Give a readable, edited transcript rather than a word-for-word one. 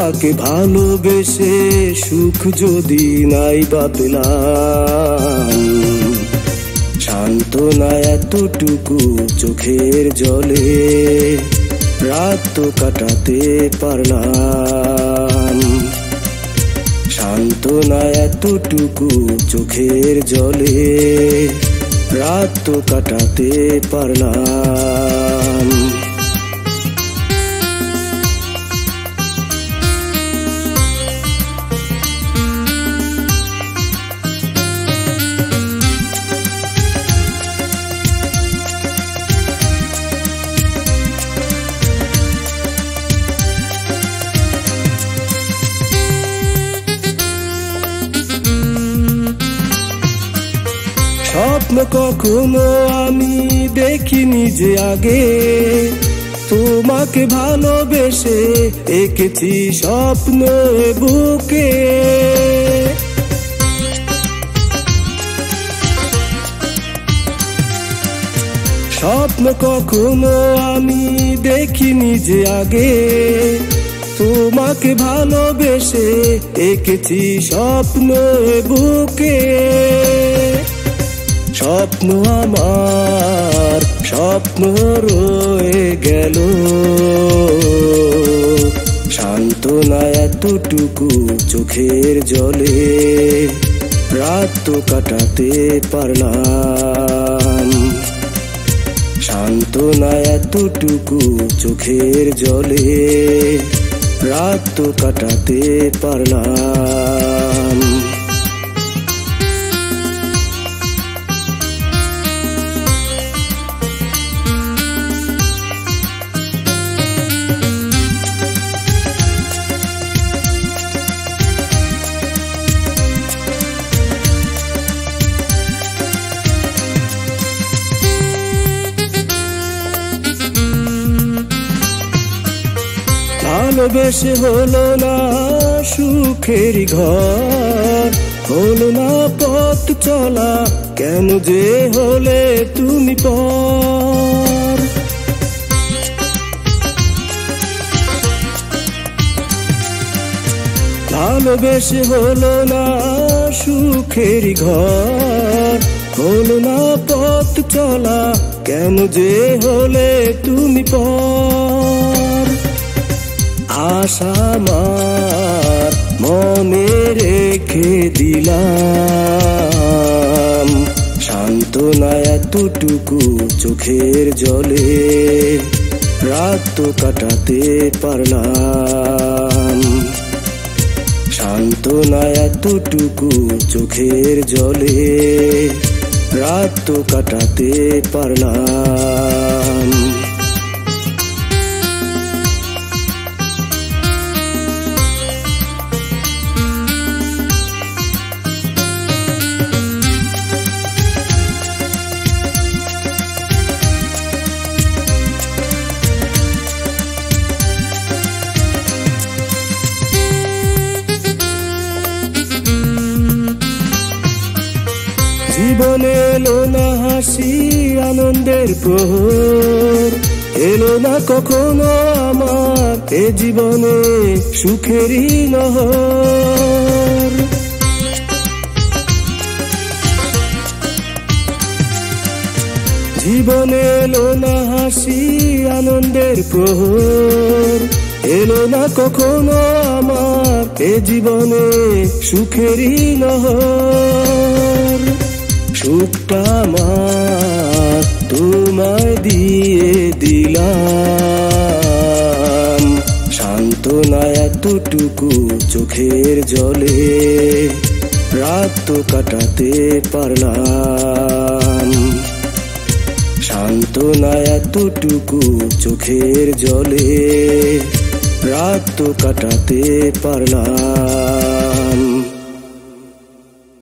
তোমাকে ভালোবেসে সুখ যদি নাই বা পেলাম, সান্ত্বনা এতটুকু চোখের জলে রাত তো কাটাতে পারলাম। সান্ত্বনা এতটুকু চোখের জলে রাত তো কাটাতে পারলাম। স্বপ্ন কখনো আমি দেখিনি যে আগে, তোমাকে ভালোবেসে এঁকেছি স্বপ্ন বুকে। স্বপ্ন কখনো আমি দেখিনি যে আগে, তোমাকে ভালোবেসে এঁকেছি স্বপ্ন বুকে। স্বপ্ন আমার স্বপ্ন রয়ে গেল, সান্ত্বনা এতটুকু চোখের জলে রাত তো কাটাতে পারলাম। সান্ত্বনা এতটুকু চোখের জলে রাত তো কাটাতে পারলাম। ভালোবেসে হলো না সুখের ঘর, হলো না পথ চলা, কেন যে হলে তুমি পর। ভালোবেসে হলো না সুখের ঘর, হলো না পথ চলা, কেন যে হলে তুমি পর। আশা আমার মনে রেখে দিলাম, সান্ত্বনা এতটুকু চোখের জলে রাত তো কাটাতে পারলাম। সান্ত্বনা এতটুকু চোখের জলে রাত তো কাটাতে পারলাম। জীবনে এলো না হাসি আনন্দের প্রহর, এলো না কখনো আমার এ জীবনে সুখেরই নহর। জীবনে এলো না হাসি আনন্দের প্রহর, এলো না কখনো আমার এ জীবনে সুখেরই নহর। সুখটা আমার তোমায় দিয়ে দিলাম, সান্ত্বনা এতটুকু চোখের জলে রাত তো কাটাতে পারলাম। সান্ত্বনা এতটুকু চোখের জলে রাত তো কাটাতে পারলাম।